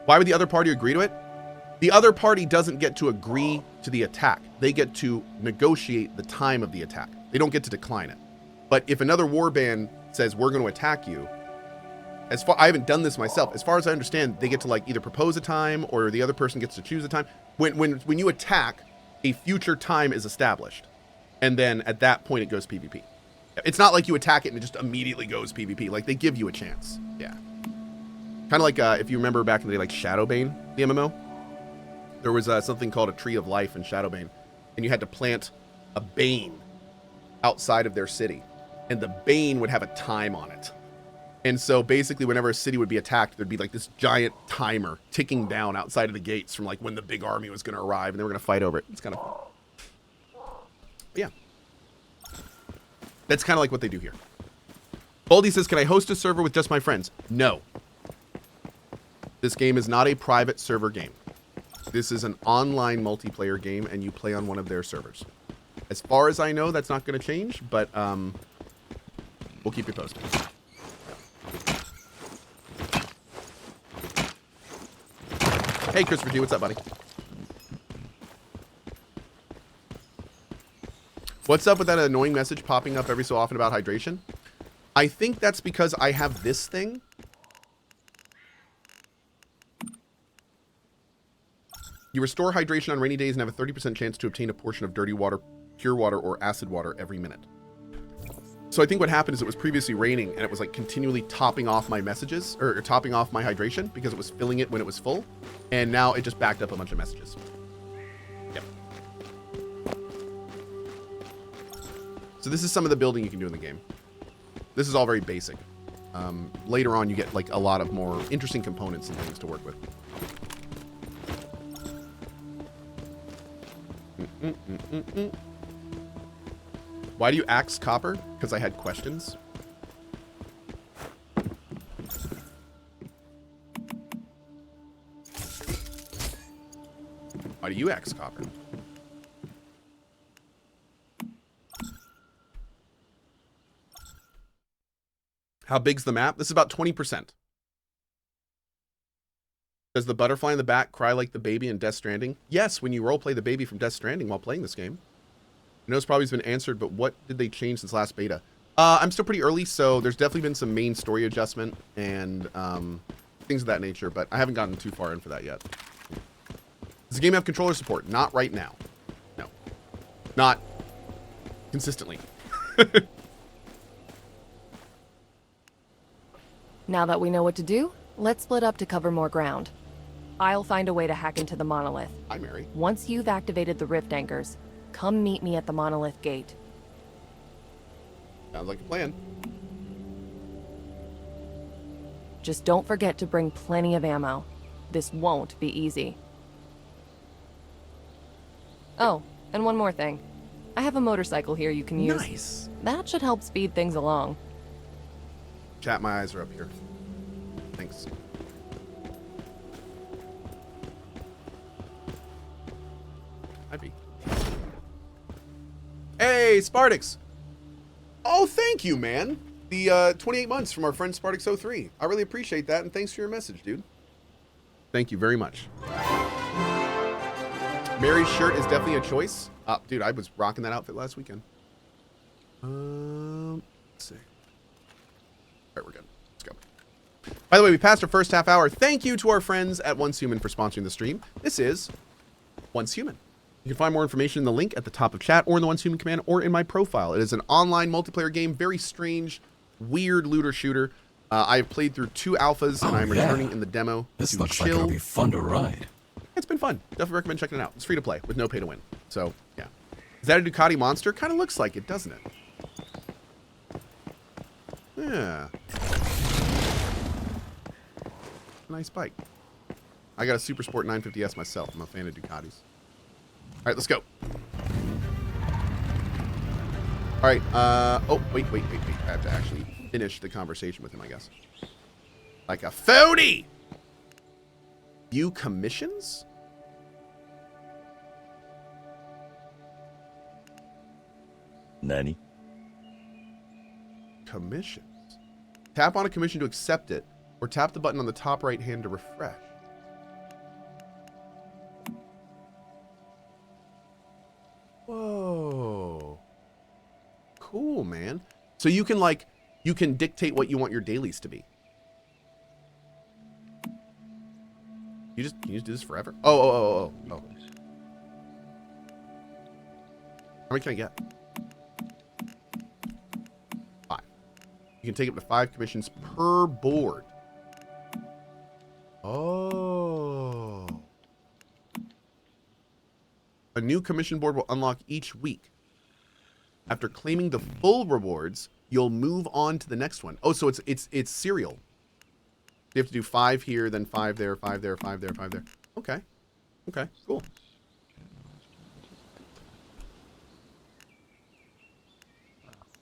Why would the other party agree to it? The other party doesn't get to agree to the attack. They get to negotiate the time of the attack. They don't get to decline it. But if another warband says, we're going to attack you, I haven't done this myself. As far as I understand, they get to like either propose a time or the other person gets to choose a time. When you attack, a future time is established. And then at that point, it goes PvP. It's not like you attack it and it just immediately goes PvP. Like they give you a chance. Yeah. Kind of like if you remember back in the day, like Shadowbane, the MMO. There was something called a Tree of Life in Shadowbane, and you had to plant a Bane outside of their city, and the Bane would have a time on it. And so basically whenever a city would be attacked, there'd be like this giant timer ticking down outside of the gates from like when the big army was going to arrive, and they were going to fight over it. It's kind of fun. But yeah. That's kind of like what they do here. Baldy says, can I host a server with just my friends? No. This game is not a private server game. This is an online multiplayer game, and you play on one of their servers. As far as I know, that's not going to change, but we'll keep you posted. Hey, Christopher G, what's up, buddy? What's up with that annoying message popping up every so often about hydration? I think that's because I have this thing. You restore hydration on rainy days and have a 30% chance to obtain a portion of dirty water, pure water, or acid water every minute. So I think what happened is it was previously raining and it was like continually topping off my messages or topping off my hydration because it was filling it when it was full. And now it just backed up a bunch of messages. Yep. So this is some of the building you can do in the game. This is all very basic. Later on, you get like a lot of more interesting components and things to work with. Why do you axe copper? Because I had questions. Why do you axe copper? How big's the map? This is about 20%. Does the butterfly in the back cry like the baby in Death Stranding? Yes, when you roleplay the baby from Death Stranding while playing this game. I know it's probably been answered, but what did they change since last beta? I'm still pretty early, so there's definitely been some main story adjustment and things of that nature, but I haven't gotten too far in for that yet. Does the game have controller support? Not right now. No. Not consistently. Now that we know what to do, let's split up to cover more ground. I'll find a way to hack into the monolith. Hi, Mary. Once you've activated the rift anchors, come meet me at the monolith gate. Sounds like a plan. Just don't forget to bring plenty of ammo. This won't be easy. Oh, and one more thing. I have a motorcycle here you can use. Nice. That should help speed things along. Chat, my eyes are up here. Thanks. I'd be. Hey, Spartix. Oh, thank you, man. The 28 months from our friend Spartix03. I really appreciate that, and thanks for your message, dude. Thank you very much. Mary's shirt is definitely a choice. Dude, I was rocking that outfit last weekend. Let's see. All right, we're good. Let's go. By the way, we passed our first half hour. Thank you to our friends at Once Human for sponsoring the stream. This is Once Human. You can find more information in the link at the top of chat or in the Once Human command or in my profile. It is an online multiplayer game, very strange, weird looter shooter. I have played through 2 alphas and I'm returning in the demo. This looks like it'll be fun to ride. It's been fun. Definitely recommend checking it out. It's free to play with no pay to win. So, yeah. Is that a Ducati Monster? Kind of looks like it, doesn't it? Yeah. Nice bike. I got a Super Sport 950S myself. I'm a fan of Ducatis. All right, let's go. All right. Oh, wait. I have to actually finish the conversation with him, I guess. Like a phony! View commissions? Nani? Commissions. Tap on a commission to accept it, or tap the button on the top right hand to refresh. So you can like, you can dictate what you want your dailies to be. Can you just do this forever? Oh. How many can I get? 5. You can take up to 5 commissions per board. Oh. A new commission board will unlock each week. After claiming the full rewards, you'll move on to the next one. Oh, so it's serial. You have to do 5 here, then 5 there, 5 there, 5 there, 5 there. Okay. Okay, cool.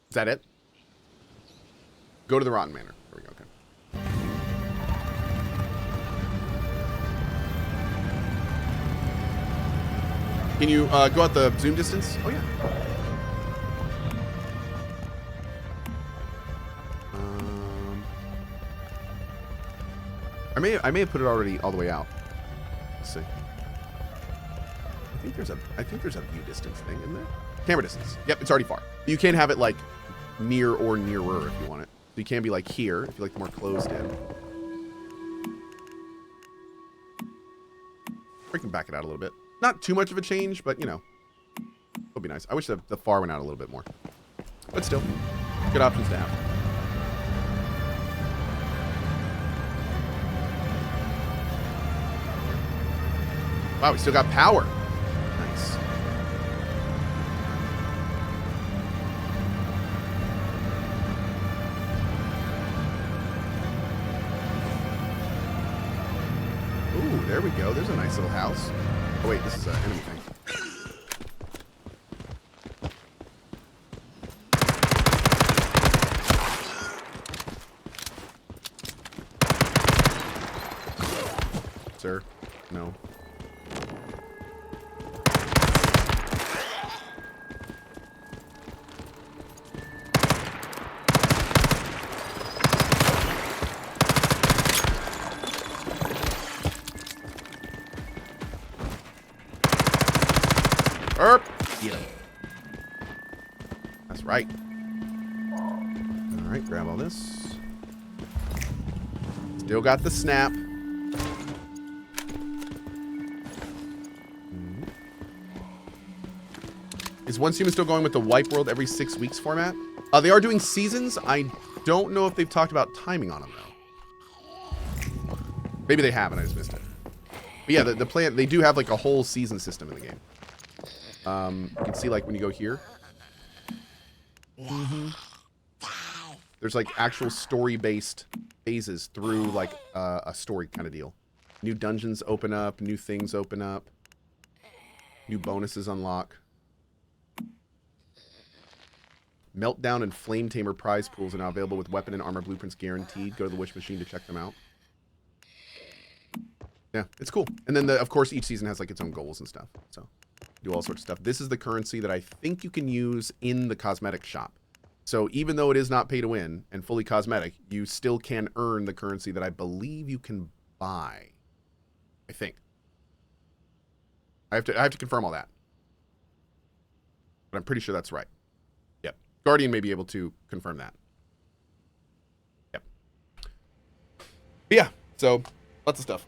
Is that it? Go to the Rotten Manor. There we go, okay. Can you go out the zoom distance? Oh, yeah. I may have put it already all the way out. Let's see. I think there's a view distance thing in there. Camera distance. Yep, it's already far. You can have it like near or nearer if you want it. So you can be like here if you like the more closed in. I can back it out a little bit. Not too much of a change, but you know, it'll be nice. I wish the far went out a little bit more, but still, good options to have. Wow, we still got power. Nice. Ooh, there we go. There's a nice little house. Oh wait, this is an enemy thing. Sir, no. Get him. That's right. All right, grab all this. Still got the snap. Is One Human still going with the wipe world every 6 weeks format? They are doing seasons. I don't know if they've talked about timing on them though. Maybe they haven't. I just missed it. But yeah, the plan. They do have like a whole season system in the game. You can see like when you go here. There's like actual story-based phases through like a story kind of deal. New dungeons open up, new things open up, new bonuses unlock. Meltdown and Flame Tamer prize pools are now available with weapon and armor blueprints guaranteed. Go to the Wish Machine to check them out. Yeah, it's cool. And then, of course, each season has like its own goals and stuff. So do all sorts of stuff. This is the currency that I think you can use in the cosmetic shop. So even though it is not pay to win and fully cosmetic, you still can earn the currency that I believe you can buy. I think. I have to confirm all that. But I'm pretty sure that's right. Yep. Guardian may be able to confirm that. Yep. But yeah, so lots of stuff.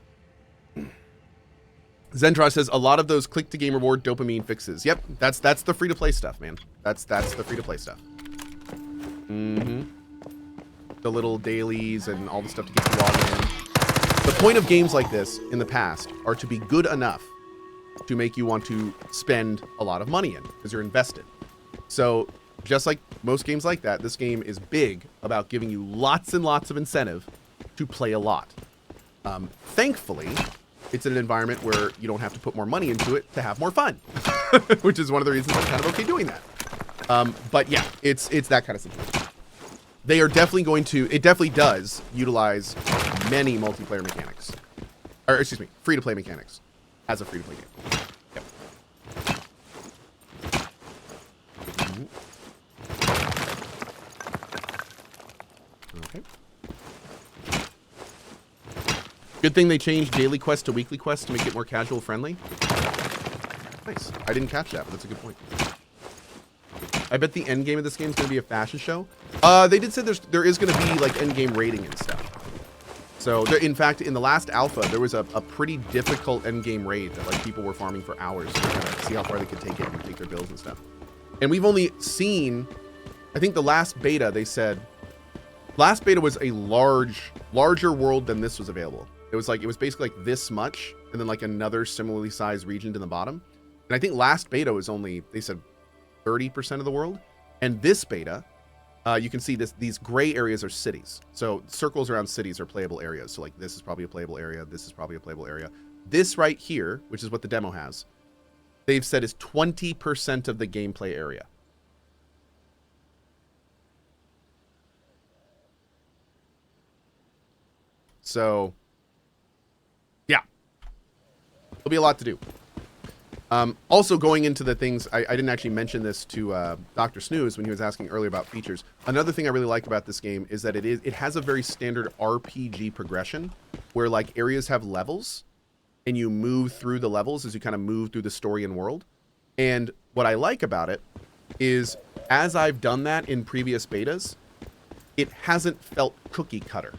Zendra says a lot of those click to game reward dopamine fixes. Yep, that's the free to play stuff, man. That's the free to play stuff. The little dailies and all the stuff to get you logged in. The point of games like this in the past are to be good enough to make you want to spend a lot of money in because you're invested. So just like most games like that, this game is big about giving you lots and lots of incentive to play a lot. Thankfully, it's in an environment where you don't have to put more money into it to have more fun, which is one of the reasons I'm kind of okay doing that. But yeah, it's that kind of situation. They are definitely going to, it definitely does utilize many multiplayer mechanics. Or, excuse me, free-to-play mechanics as a free-to-play game. Yep. Okay. Good thing they changed daily quest to weekly quest to make it more casual friendly. Nice. I didn't catch that, but that's a good point. I bet the end game of this game is going to be a fashion show. They did say there is going to be like end game rating and stuff. So there, in fact, in the last alpha, there was a pretty difficult end game raid that like people were farming for hours to kind of see how far they could take it and take their bills and stuff. And we've only seen, I think the last beta, they said, last beta was a larger world than this was available. It was basically like this much, and then like another similarly sized region to the bottom. And I think last beta was only, they said 30% of the world. And this beta, you can see these gray areas are cities. So circles around cities are playable areas. So like this is probably a playable area. This is probably a playable area. This right here, which is what the demo has, they've said is 20% of the gameplay area. So, yeah, there'll be a lot to do. Also, going into the things, I didn't actually mention this to Dr. Snooze when he was asking earlier about features. Another thing I really like about this game is that it has a very standard RPG progression where like areas have levels and you move through the levels as you kind of move through the story and world. And what I like about it is as I've done that in previous betas, it hasn't felt cookie cutter.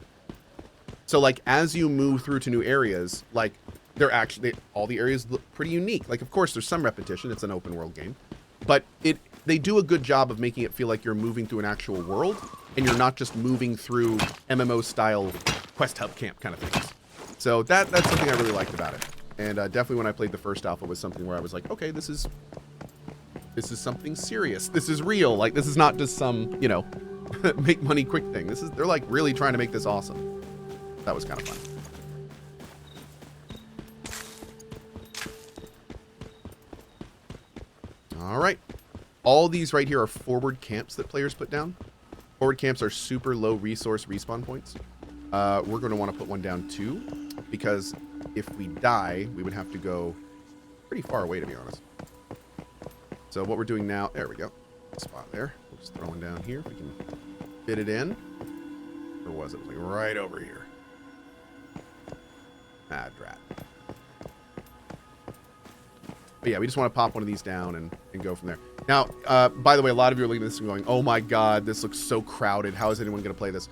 So like as you move through to new areas, like they're actually, all the areas look pretty unique. Like, of course, there's some repetition. It's an open world game. But they do a good job of making it feel like you're moving through an actual world and you're not just moving through MMO-style quest hub camp kind of things. So that's something I really liked about it. And definitely when I played the first alpha was something where I was like, okay, this is something serious. This is real. Like, this is not just some, you know, make money quick thing. They're like really trying to make this awesome. That was kind of fun. All right. All these right here are forward camps that players put down. Forward camps are super low resource respawn points. We're going to want to put one down too, because if we die, we would have to go pretty far away, to be honest. So what we're doing now, there we go. Spot there. We'll just throw one down here if we can fit it in. Or was it? Like right over here. Mad rat. But yeah, we just want to pop one of these down and go from there. Now, by the way, a lot of you are looking at this and going, oh my god, this looks so crowded. How is anyone going to play this?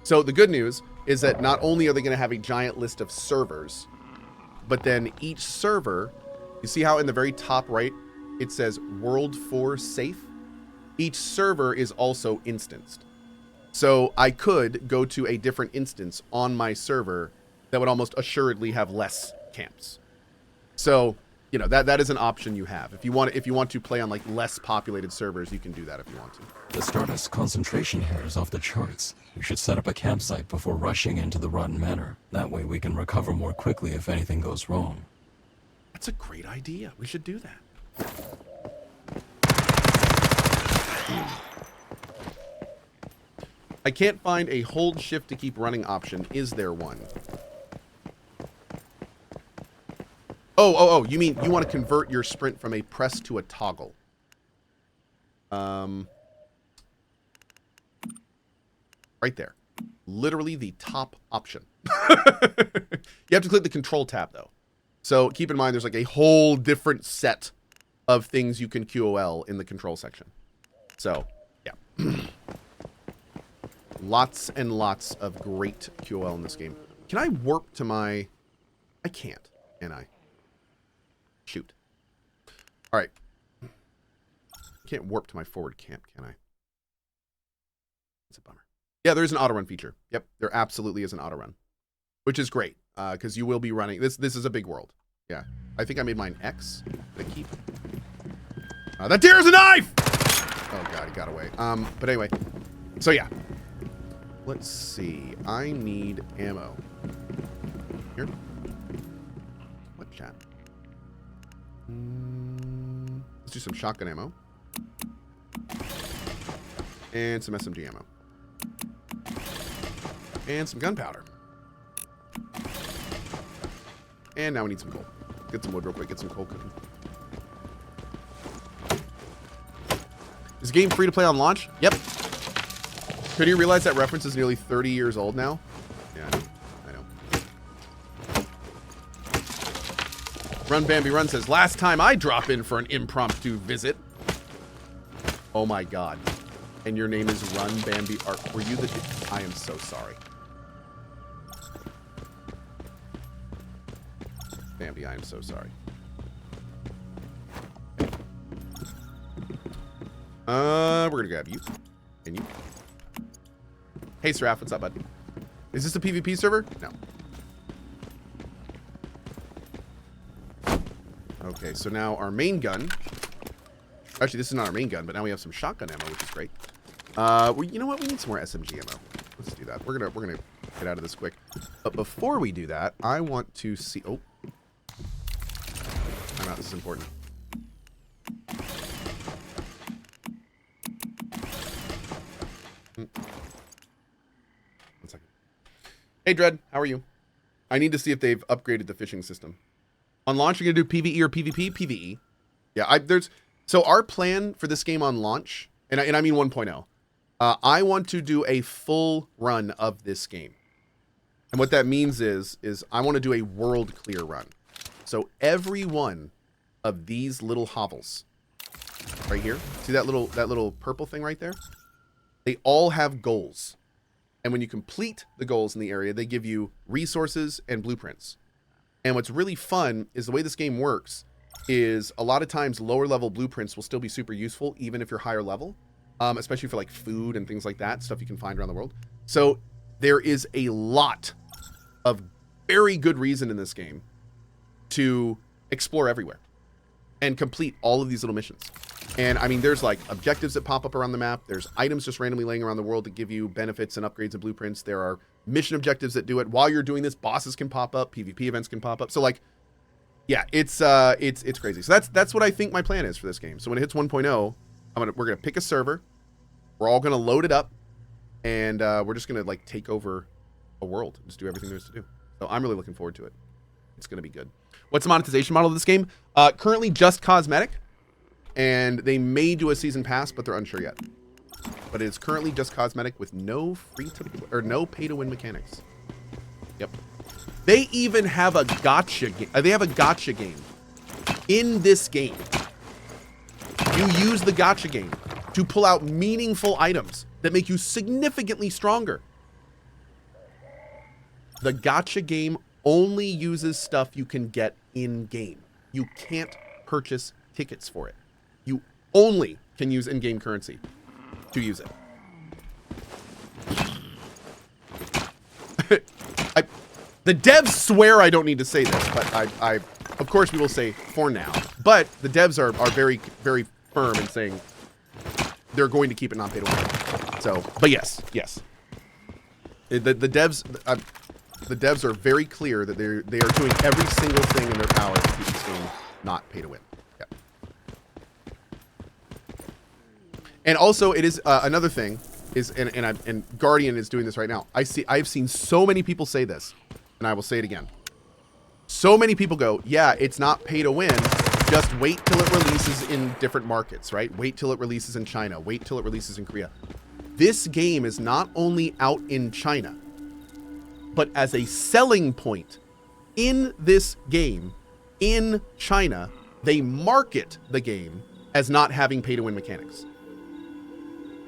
So the good news is that not only are they going to have a giant list of servers, but then each server, you see how in the very top right, it says World 4 Safe? Each server is also instanced. So I could go to a different instance on my server that would almost assuredly have less camps. So, you know, that is an option you have. If you want to play on like less populated servers, you can do that if you want to. The Stardust concentration here is off the charts. We should set up a campsite before rushing into the Rotten Manor. That way we can recover more quickly if anything goes wrong. That's a great idea. We should do that. I can't find a hold shift to keep running option. Is there one? Oh, you mean you want to convert your sprint from a press to a toggle. Right there. Literally the top option. You have to click the control tab though. So keep in mind there's like a whole different set of things you can QOL in the control section. So, yeah. Lots and lots of great QOL in this game. Can I warp to my... I can't, can I? Shoot. All right. Can't warp to my forward camp, can I? It's a bummer. Yeah, there is an auto run feature. Yep, there absolutely is an auto run, which is great because you will be running. This is a big world. Yeah, I think I made mine X. Did I keep? That deer is a knife! Oh god, he got away. But anyway, so yeah. Let's see. I need ammo. Here. What chat? Let's do some shotgun ammo. And some SMG ammo. And some gunpowder. And now we need some coal. Get some wood real quick. Get some coal cooking. Is the game free to play on launch? Yep. Could you realize that reference is nearly 30 years old now? Yeah, I know. Run Bambi Run says, last time I drop in for an impromptu visit. Oh my god. And your name is Run Bambi Art. Were you the... I am so sorry. Bambi, I am so sorry. We're gonna grab you. And you. Hey, Seraph, what's up, bud? Is this a PvP server? No. Okay, so now our main gun. Actually, this is not our main gun, but now we have some shotgun ammo, which is great. Well, you know what? We need some more SMG ammo. Let's do that. We're gonna get out of this quick. But before we do that, I want to see. Oh, time out. This is important. One second. Hey, Dread, how are you? I need to see if they've upgraded the fishing system. On launch, you're gonna do PvE or PvP? PvE. Yeah, so our plan for this game on launch, and I mean 1.0, I want to do a full run of this game. And what that means is I want to do a world clear run. So every one of these little hovels right here, see that little purple thing right there? They all have goals. And when you complete the goals in the area, they give you resources and blueprints. And what's really fun is the way this game works is a lot of times lower level blueprints will still be super useful even if you're higher level, especially for like food and things like that, stuff you can find around the world. So there is a lot of very good reason in this game to explore everywhere and complete all of these little missions. And I mean, there's like objectives that pop up around the map. There's items just randomly laying around the world that give you benefits and upgrades and blueprints. There are mission objectives that do it. While you're doing this, bosses can pop up, PvP events can pop up. So like, yeah, it's crazy. So that's what I think my plan is for this game. So when it hits 1.0, we're gonna pick a server. We're all gonna load it up, and we're just gonna like take over a world, just do everything there is to do. So I'm really looking forward to it. It's gonna be good. What's the monetization model of this game? Currently just cosmetic, and they may do a season pass, but they're unsure yet. But it's currently just cosmetic with no no pay to win mechanics. Yep. They even have a gotcha game. They have a gotcha game in this game. You use the gotcha game to pull out meaningful items that make you significantly stronger. The gotcha game only uses stuff you can get in game. You can't purchase tickets for it. You only can use in-game currency to use it. The devs swear I don't need to say this, but I of course we will say for now. But the devs are very, very firm in saying they're going to keep it non-pay to win. So, but yes. The devs are very clear that they are doing every single thing in their power to keep this game not pay to win. Yep. And also, it is another thing is, and Guardian is doing this right now. I've seen so many people say this, and I will say it again. So many people go, yeah, it's not pay to win. Just wait till it releases in different markets, right? Wait till it releases in China. Wait till it releases in Korea. This game is not only out in China, but as a selling point in this game in China, they market the game as not having pay to win mechanics.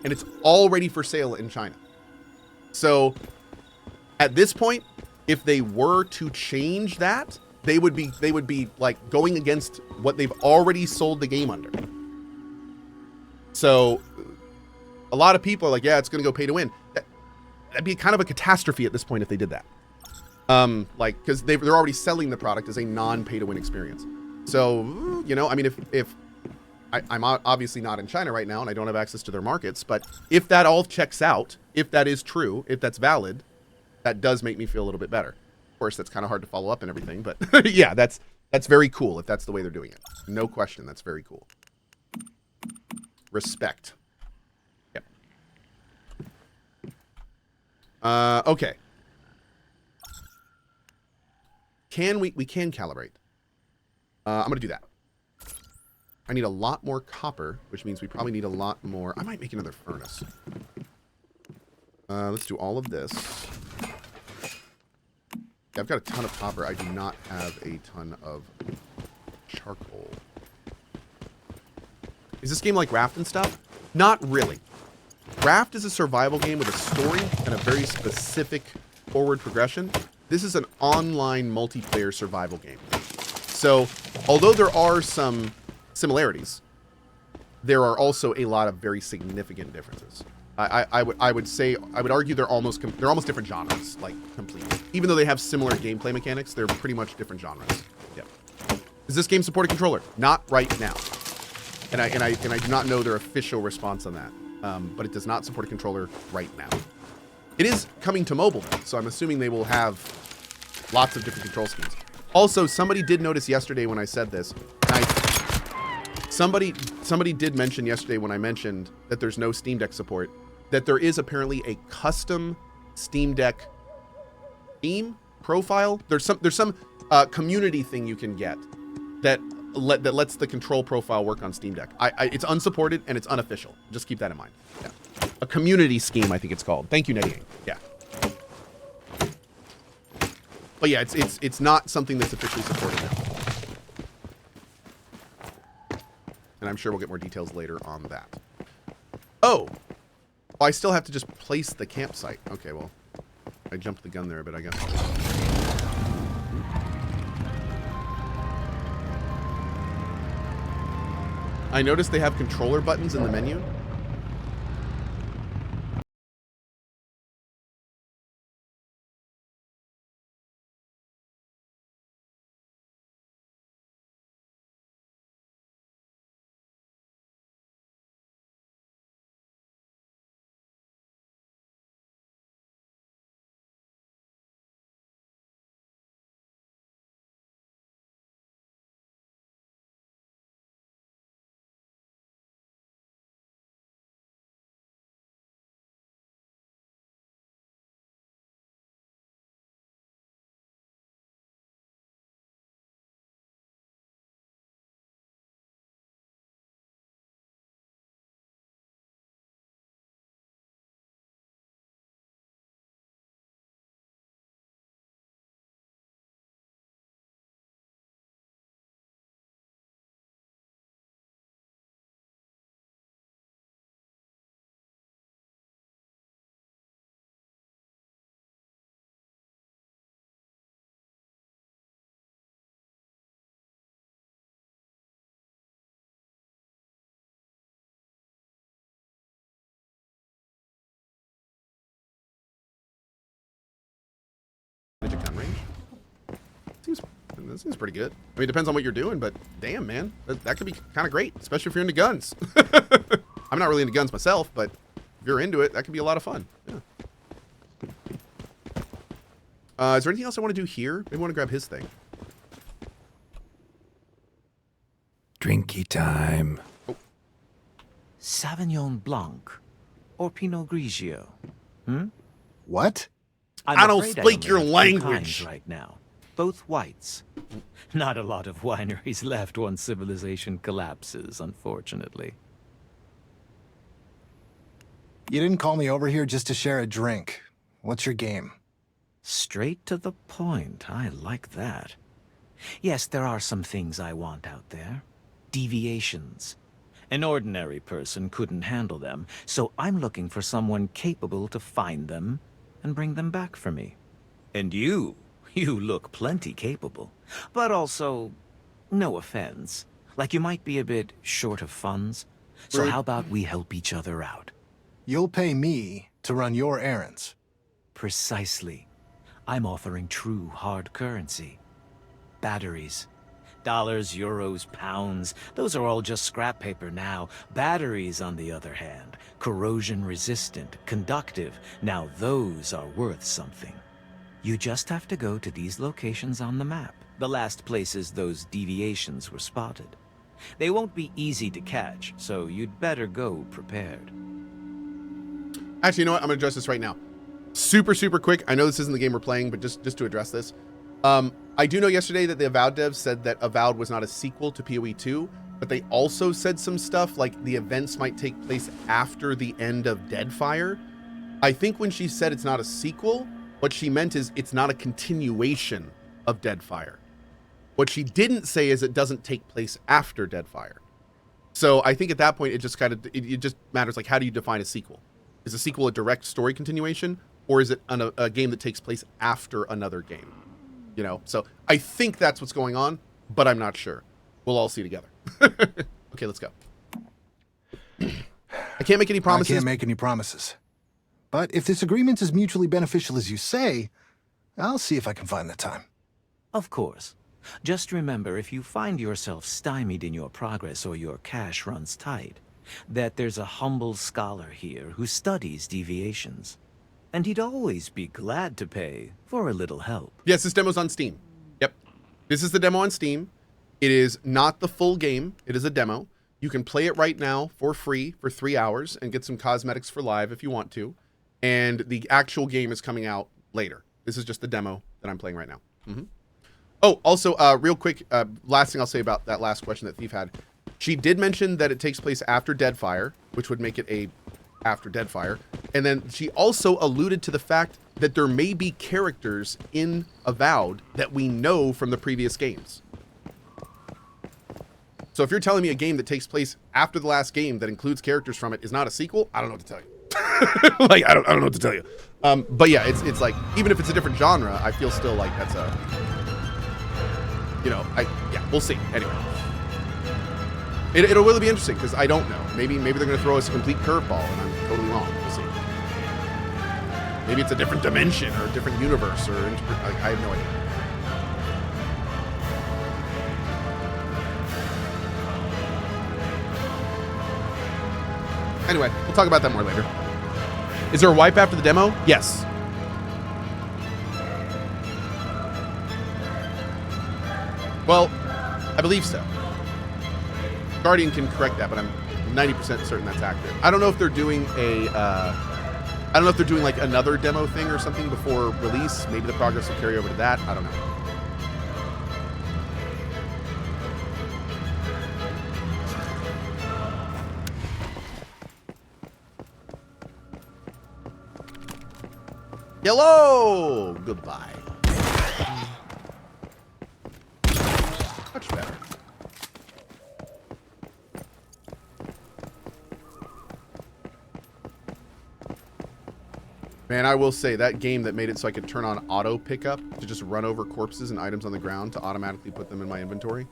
And it's already for sale in China. So at this point, if they were to change that, they would be like going against what they've already sold the game under. So a lot of people are like, yeah, it's going to go pay to win. That'd be kind of a catastrophe at this point if they did that. Like, because they're already selling the product as a non-pay to win experience. So, you know, I mean, if I'm obviously not in China right now and I don't have access to their markets, but if that all checks out, if that is true, if that's valid, that does make me feel a little bit better. Of course, that's kind of hard to follow up and everything, but yeah, that's very cool if that's the way they're doing it. No question, that's very cool. Respect. Yep. Okay. We can calibrate. I'm gonna do that. I need a lot more copper, which means we probably need a lot more. I might make another furnace. Let's do all of this. Yeah, I've got a ton of copper. I do not have a ton of charcoal. Is this game like Raft and stuff? Not really. Raft is a survival game with a story and a very specific forward progression. This is an online multiplayer survival game. So, although there are some similarities, there are also a lot of very significant differences. I would argue they're almost different genres, like completely. Even though they have similar gameplay mechanics, they're pretty much different genres. Yeah. Does this game support a controller? Not right now. And I do not know their official response on that. But it does not support a controller right now. It is coming to mobile, though, so I'm assuming they will have lots of different control schemes. Also, somebody did notice yesterday when I said this. Somebody did mention yesterday when I mentioned that there's no Steam Deck support, that there is apparently a custom Steam Deck theme profile. There's some community thing you can get that lets the control profile work on Steam Deck. It's unsupported and it's unofficial. Just keep that in mind. Yeah. A community scheme, I think it's called. Thank you, Nettie. Yeah. But yeah, it's not something that's officially supported now. And I'm sure we'll get more details later on that. Oh, I still have to just place the campsite. Okay, well, I jumped the gun there a bit, I guess. I noticed they have controller buttons in the menu. Gun range. That seems pretty good. I mean, it depends on what you're doing, but damn, man, that could be kind of great, especially if you're into guns. I'm not really into guns myself, but if you're into it, that could be a lot of fun. Yeah. Is there anything else I want to do here? Maybe I want to grab his thing. Drinky time. Oh. Sauvignon Blanc or Pinot Grigio? What? I don't afraid speak only your have two language. kinds right now, both whites. Not a lot of wineries left once civilization collapses, unfortunately. You didn't call me over here just to share a drink. What's your game? Straight to the point. I like that. Yes, there are some things I want out there. Deviations. An ordinary person couldn't handle them, so I'm looking for someone capable to find them and bring them back for me. And you look plenty capable. But also, no offense, like you might be a bit short of funds. So how about we help each other out? You'll pay me to run your errands. Precisely. I'm offering true hard currency. Batteries. Dollars, euros, pounds, those are all just scrap paper now. Batteries, on the other hand, corrosion resistant, conductive. Now those are worth something. You just have to go to these locations on the map, the last places those deviations were spotted. They won't be easy to catch, so you'd better go prepared. Actually, you know what? I'm going to address this right now. Super, super quick. I know this isn't the game we're playing, but just to address this. I do know yesterday that the Avowed devs said that Avowed was not a sequel to PoE 2, but they also said some stuff like the events might take place after the end of Deadfire. I think when she said it's not a sequel, what she meant is it's not a continuation of Deadfire. What she didn't say is it doesn't take place after Deadfire. So I think at that point, it just kind of, it just matters, like, how do you define a sequel? Is a sequel a direct story continuation, or is it a game that takes place after another game? You know, so I think that's what's going on, but I'm not sure. We'll all see together. Okay, let's go. I can't make any promises. I can't make any promises. But if this agreement is mutually beneficial as you say, I'll see if I can find the time. Of course. Just remember, if you find yourself stymied in your progress or your cash runs tight, that there's a humble scholar here who studies deviations. And he'd always be glad to pay for a little help. Yes, this demo's on Steam. Yep. This is the demo on Steam. It is not the full game. It is a demo. You can play it right now for free for 3 hours and get some cosmetics for live if you want to. And the actual game is coming out later. This is just the demo that I'm playing right now. Oh, also, real quick, last thing I'll say about that last question that Thief had. She did mention that it takes place after Deadfire, which would make it a after Deadfire. And then she also alluded to the fact that there may be characters in Avowed that we know from the previous games. So if you're telling me a game that takes place after the last game that includes characters from it is not a sequel, I don't know what to tell you. Like, I don't know what to tell you. But yeah, it's like, even if it's a different genre, I feel still like that's a, you know, yeah, we'll see. Anyway, it'll really be interesting because I don't know. Maybe they're going to throw us a complete curveball and I'm totally wrong. We'll see. Maybe it's a different dimension or a different universe or I have no idea. Anyway, we'll talk about that more later. Is there a wipe after the demo? Yes. Well, I believe so. Guardian can correct that, but I'm 90% certain that's accurate. I don't know if they're doing like another demo thing or something before release. Maybe the progress will carry over to that. I don't know. Hello! Goodbye. Much better. Man, I will say, that game that made it so I could turn on auto pickup to just run over corpses and items on the ground to automatically put them in my inventory.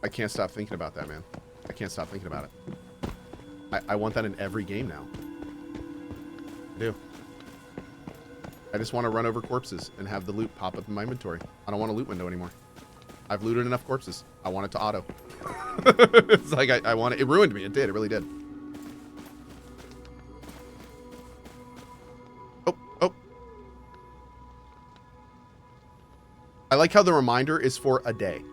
I can't stop thinking about that, man. I can't stop thinking about it. I want that in every game now. I do. I just want to run over corpses and have the loot pop up in my inventory. I don't want a loot window anymore. I've looted enough corpses. I want it to auto. It's like I want it. It ruined me. It did. It really did. Oh. I like how the reminder is for a day.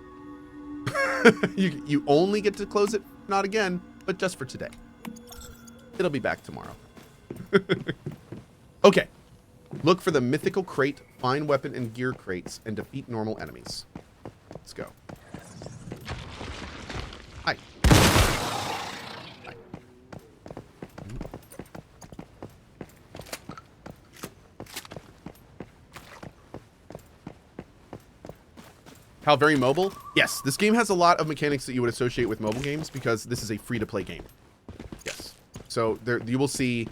You only get to close it, not again, but just for today. It'll be back tomorrow. Okay. Look for the mythical crate, find weapon and gear crates, and defeat normal enemies. Let's go. Hi. Hi. How very mobile? Yes, this game has a lot of mechanics that you would associate with mobile games because this is a free-to-play game. Yes. So there you will see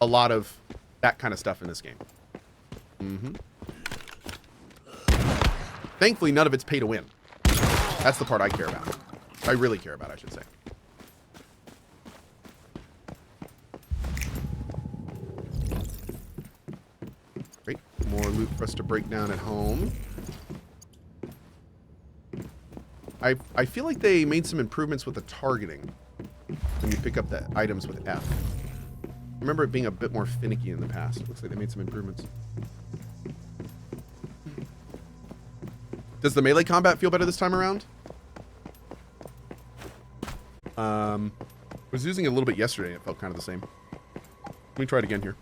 a lot of that kind of stuff in this game. Thankfully, none of it's pay to win. That's the part I care about. I really care about, I should say. Great. More loot for us to break down at home. I feel like they made some improvements with the targeting when you pick up the items with F. I remember it being a bit more finicky in the past. Looks like they made some improvements. Does the melee combat feel better this time around? I was using it a little bit yesterday. It felt kind of the same. Let me try it again here.